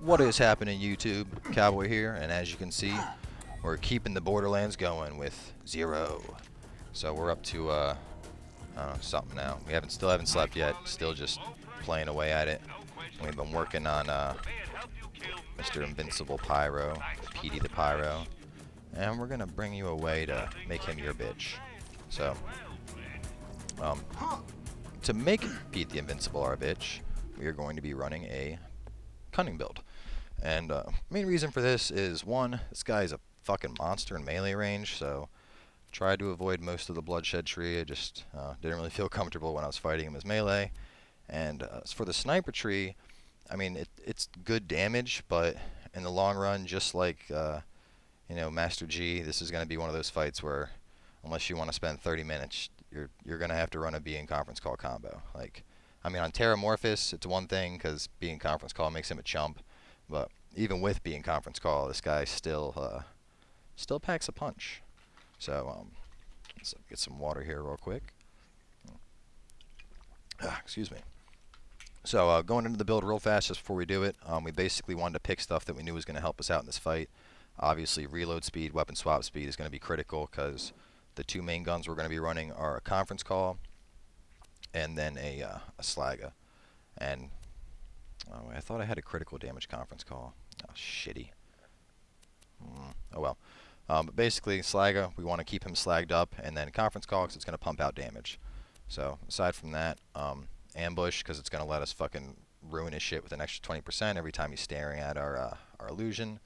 What is happening, YouTube? Cowboy here, and as you can see, we're keeping the Borderlands going with 0. So we're up to I don't know, something now. We still haven't slept yet. Still just playing away at it. We've been working on Mr. Invincible Pyro, Petey the Pyro, and we're gonna bring you a way to make him your bitch. So to make Pete the Invincible our bitch, we are going to be running a Cunning build. And main reason for this is, one, this guy is a fucking monster in melee range, so tried to avoid most of the bloodshed tree. I just didn't really feel comfortable when I was fighting him as melee. And as for the sniper tree, I mean, it's good damage, but in the long run, just like Master G, this is going to be one of those fights where, unless you want to spend 30 minutes, you're going to have to run a B in conference call combo. Like, I mean, on Terramorphous, it's one thing because being conference call makes him a chump, but even with being conference call, this guy still packs a punch. So let's get some water here real quick. Excuse me. So going into the build real fast just before we do it, we basically wanted to pick stuff that we knew was going to help us out in this fight. Obviously, reload speed, weapon swap speed is going to be critical because the two main guns we're going to be running are a conference call and then a Slaga. And I thought I had a critical damage conference call. Oh, shitty. Oh well. But basically, Slaga, we want to keep him slagged up, and then conference call because it's going to pump out damage. So aside from that, ambush because it's going to let us fucking ruin his shit with an extra 20% every time he's staring at our illusion.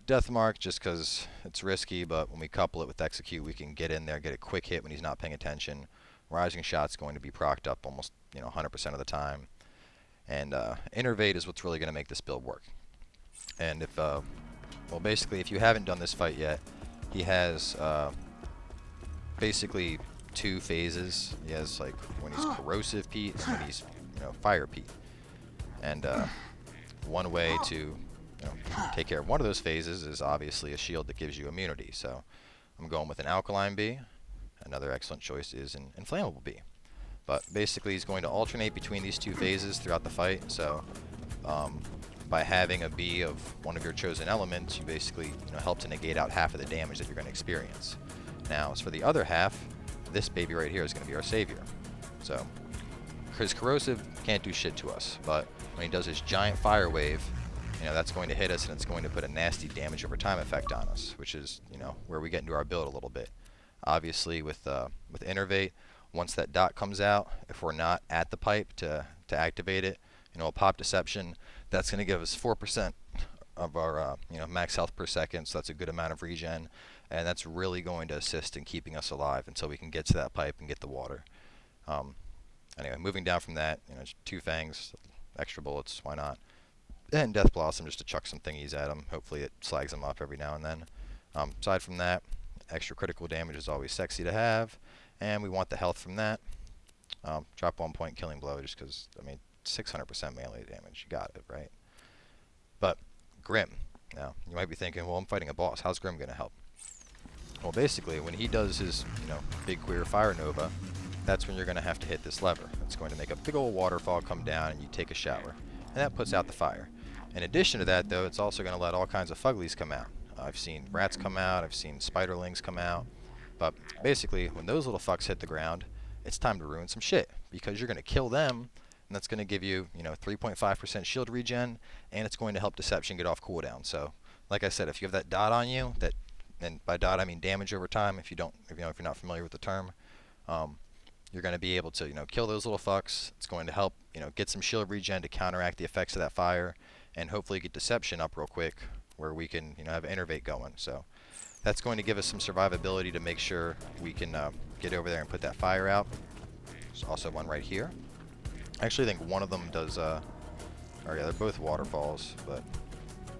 Death mark just because it's risky, but when we couple it with execute, we can get in there, get a quick hit when he's not paying attention. Rising shot's going to be procced up almost 100% of the time. And Innervate is what's really going to make this build work. And if well, basically, if you haven't done this fight yet, he has basically two phases. He has like when he's corrosive Pete and when he's fire Pete. And one way to take care of one of those phases is obviously a shield that gives you immunity. So I'm going with an alkaline B. Another excellent choice is an inflammable B. But basically, he's going to alternate between these two phases throughout the fight. So by having a B of one of your chosen elements, you basically help to negate out half of the damage that you're going to experience. Now, as for the other half, this baby right here is going to be our savior. So, his corrosive can't do shit to us, but when he does his giant fire wave, that's going to hit us and it's going to put a nasty damage over time effect on us, which is where we get into our build a little bit. Obviously, with Innervate, once that dot comes out, if we're not at the pipe to activate it, a pop deception, that's going to give us 4% of our max health per second, so that's a good amount of regen, and that's really going to assist in keeping us alive until we can get to that pipe and get the water. Anyway, moving down from that, two fangs, extra bullets, why not? And Death Blossom just to chuck some thingies at him. Hopefully it slags him up every now and then. Aside from that, extra critical damage is always sexy to have, and we want the health from that. Drop 1 point killing blow just because, 600% melee damage. You got it, right? But Grim. Now, you might be thinking, well, I'm fighting a boss. How's Grim going to help? Well, basically, when he does his, big queer fire nova, that's when you're going to have to hit this lever. It's going to make a big old waterfall come down and you take a shower. And that puts out the fire. In addition to that, though, it's also going to let all kinds of fuglies come out. I've seen rats come out. I've seen spiderlings come out. But basically, when those little fucks hit the ground, it's time to ruin some shit. Because you're going to kill them, and that's going to give you, 3.5% shield regen, and it's going to help Deception get off cooldown. So, like I said, if you have that dot on you, and by dot I mean damage over time, if you're not familiar with the term, you're going to be able to, kill those little fucks. It's going to help, get some shield regen to counteract the effects of that fire, and hopefully get Deception up real quick, where we can, have Innervate going. So that's going to give us some survivability to make sure we can get over there and put that fire out. There's also one right here. I actually think one of them does, they're both waterfalls, but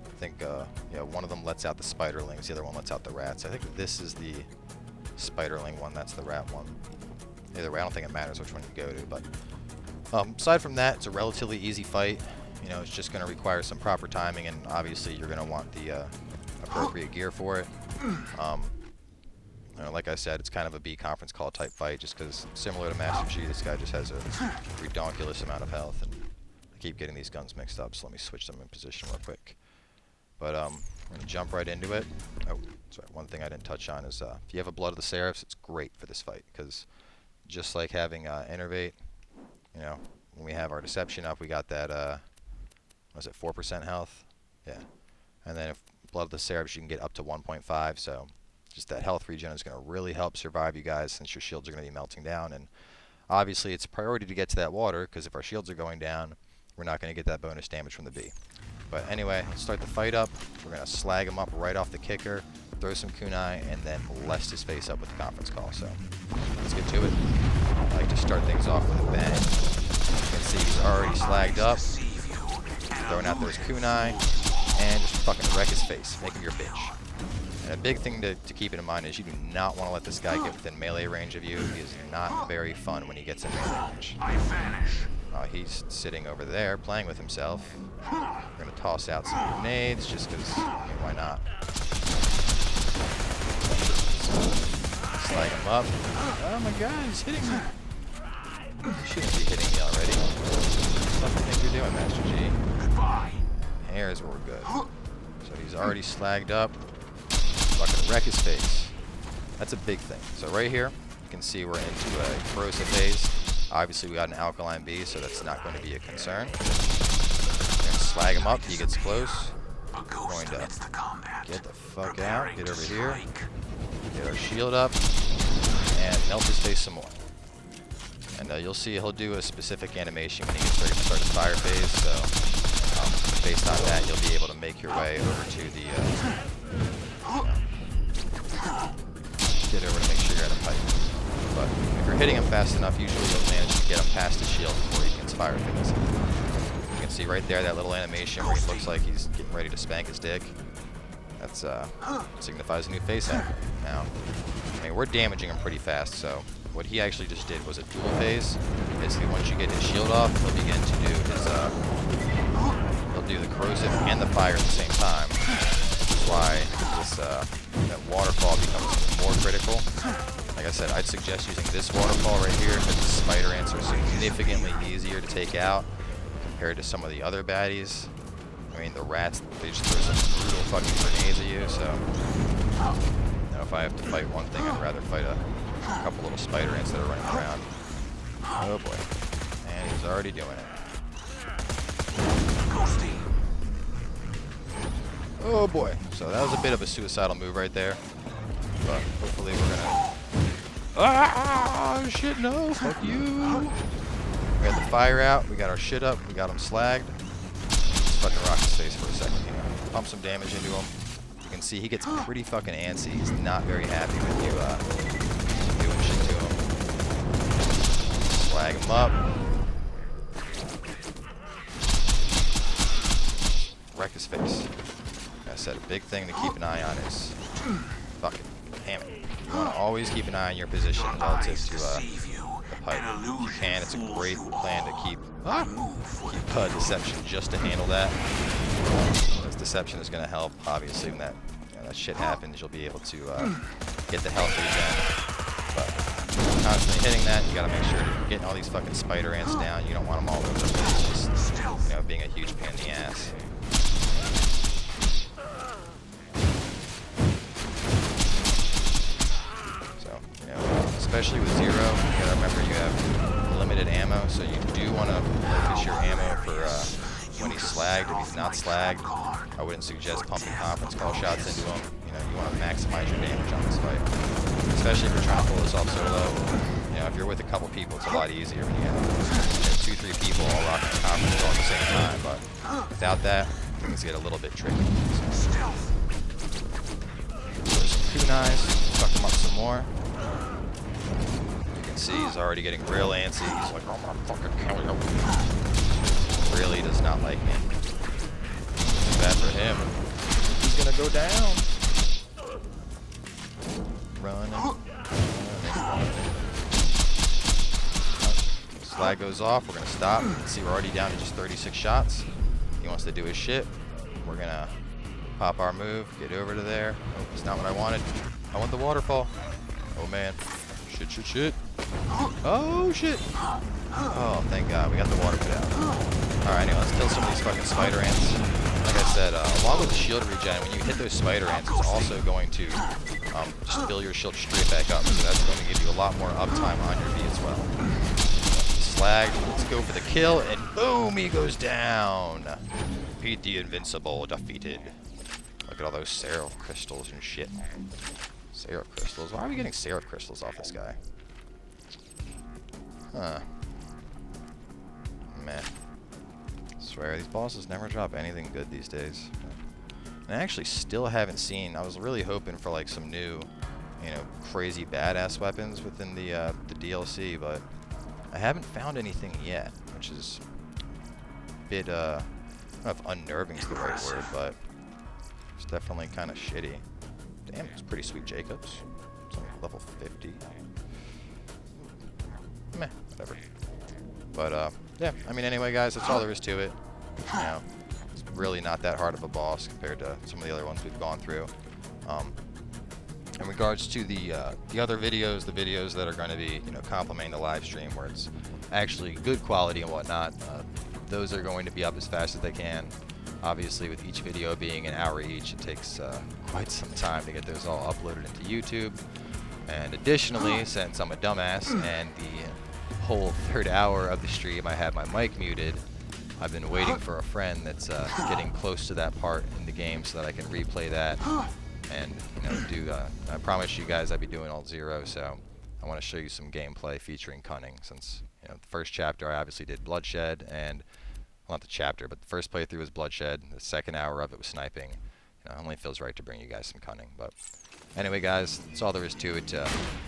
I think, one of them lets out the spiderlings, the other one lets out the rats. I think this is the spiderling one, that's the rat one. Either way, I don't think it matters which one you go to, but aside from that, it's a relatively easy fight. It's just going to require some proper timing, and obviously you're going to want the appropriate gear for it. Like I said, it's kind of a B conference call type fight, just because similar to Master G, this guy just has a redonkulous amount of health, and I keep getting these guns mixed up, so let me switch them in position real quick. But I'm going to jump right into it. Oh, sorry, one thing I didn't touch on is if you have a Blood of the Seraphs, it's great for this fight, because just like having Innervate, you know, when we have our Deception up, we got that, was it 4% health? Yeah. And then if Blood of the Seraphs, you can get up to 1.5, so just that health regen is going to really help survive you guys, since your shields are going to be melting down. And obviously, it's a priority to get to that water, because if our shields are going down, we're not going to get that bonus damage from the bee. But anyway, let's start the fight up. We're going to slag him up right off the kicker, throw some kunai, and then molest his face up with the conference call. So let's get to it. I like to start things off with a bang. You can see he's already slagged up. Throwing out those kunai, and just fucking wreck his face. Make him your bitch. And a big thing to keep in mind is you do not want to let this guy get within melee range of you. He is not very fun when he gets in melee range. He's sitting over there playing with himself. We're going to toss out some grenades just because, I mean, why not? Slag him up. Oh my god, he's hitting me. You shouldn't be hitting me already. What do you think you're doing, Master G? Here's where we're good. So he's already slagged up. Fucking wreck his face. That's a big thing. So right here, you can see we're into a corrosive phase. Obviously, we got an alkaline bee, so that's not going to be a concern. We're going to slag him up. He gets close. We're going to get the fuck out. Get over here. Get our shield up. And melt his face some more. And you'll see he'll do a specific animation when he gets ready to start his fire phase. So based on that, you'll be able to make your way over to the... get over to make sure you're at a pipe. But if you're hitting him fast enough, usually you'll manage to get him past his shield before he gets fire phase. You can see right there that little animation where he looks like he's getting ready to spank his dick. That's signifies a new face hack. Now, I mean, we're damaging him pretty fast, so what he actually just did was a dual phase. Basically, once you get his shield off, he'll begin to do his he'll do the corrosive and the fire at the same time. That's why this that waterfall becomes more critical. Like I said, I'd suggest using this waterfall right here, because the spider ants are significantly easier to take out compared to some of the other baddies. I mean, the rats, they just throw some brutal fucking grenades at you, so... You know, if I have to fight one thing, I'd rather fight a couple little spider ants that are running around. Oh boy. And he's already doing it. Oh boy. So that was a bit of a suicidal move right there. But hopefully we're gonna... Ah, shit, no, fuck you. We got the fire out, we got our shit up, we got him slagged. Let's fucking rock his face for a second here. Pump some damage into him. You can see he gets pretty fucking antsy. He's not very happy with you doing shit to him. Slag him up. Wreck his face. Like I said, a big thing to keep an eye on is fucking hammer. You want to always keep an eye on your position relative to the pipe. If you can, it's a great plan to keep Deception just to handle that. Because Deception is going to help, obviously, when that shit happens, you'll be able to get the health regen. But constantly hitting that, you got to make sure you're getting all these fucking spider ants down. You don't want them all over the place, just, you know, being a huge pain in the ass. Especially with Zero, you gotta remember you have limited ammo, so you do want to focus your ammo for when he's slagged. If he's not slagged, I wouldn't suggest pumping conference call shots into him. You know, you want to maximize your damage on this fight. Especially if you're trying to pull this off solo. You know, if you're with a couple people, it's a lot easier when you have 2-3 people all rocking the conference call at the same time. But without that, things get a little bit tricky. So, there's some kunais, fuck him up some more. See, he's already getting real antsy. He's like, I'm gonna fucking kill you. Really does not like me. Too bad for him. He's gonna go down. Running. Slag goes off. We're gonna stop. You can see we're already down to just 36 shots. He wants to do his shit. We're gonna pop our move, get over to there. Oh, it's not what I wanted. I want the waterfall. Oh man. Shit. Oh, shit. Oh, thank God. We got the water put out. Alright, anyway, let's kill some of these fucking spider ants. Like I said, along with the shield regen, when you hit those spider ants, it's also going to just fill your shield straight back up. So that's going to give you a lot more uptime on your V as well. Slag, let's go for the kill, and boom, he goes down. Pete the Invincible defeated. Look at all those Seraph crystals and shit. Seraph crystals? Why are we getting Seraph crystals off this guy? Huh. Meh. I swear, these bosses never drop anything good these days. And I actually still haven't seen, I was really hoping for like some new, you know, crazy badass weapons within the DLC, but I haven't found anything yet, which is a bit, I don't know if unnerving is the right word, but it's definitely kind of shitty. Damn, it's pretty sweet, Jacobs. It's only level 50. Meh, whatever. But, yeah, I mean, anyway, guys, that's all there is to it. You know, it's really not that hard of a boss compared to some of the other ones we've gone through. In regards to the other videos, the videos that are going to be, you know, complementing the live stream where it's actually good quality and whatnot, those are going to be up as fast as they can. Obviously, with each video being an hour each, it takes quite some time to get those all uploaded into YouTube. And additionally, since I'm a dumbass and the whole third hour of the stream I have my mic muted, I've been waiting for a friend that's getting close to that part in the game so that I can replay that and, you know, do. I promise you guys I'd be doing all 0, so I want to show you some gameplay featuring Cunning, since, you know, the first chapter I obviously did Bloodshed, and well, not the chapter, but the first playthrough was Bloodshed. The second hour of it was sniping. You know, it only feels right to bring you guys some Cunning. But anyway, guys, that's all there is to it.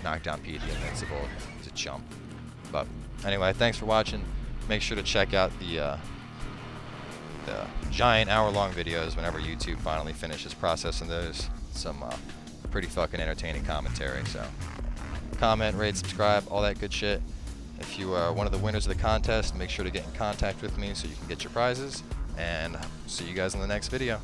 Knock down Pete the Invincible. It's a chump. But anyway, thanks for watching. Make sure to check out the giant hour-long videos whenever YouTube finally finishes processing those. Some pretty fucking entertaining commentary. So comment, rate, subscribe, all that good shit. If you are one of the winners of the contest, make sure to get in contact with me so you can get your prizes. And see you guys in the next video.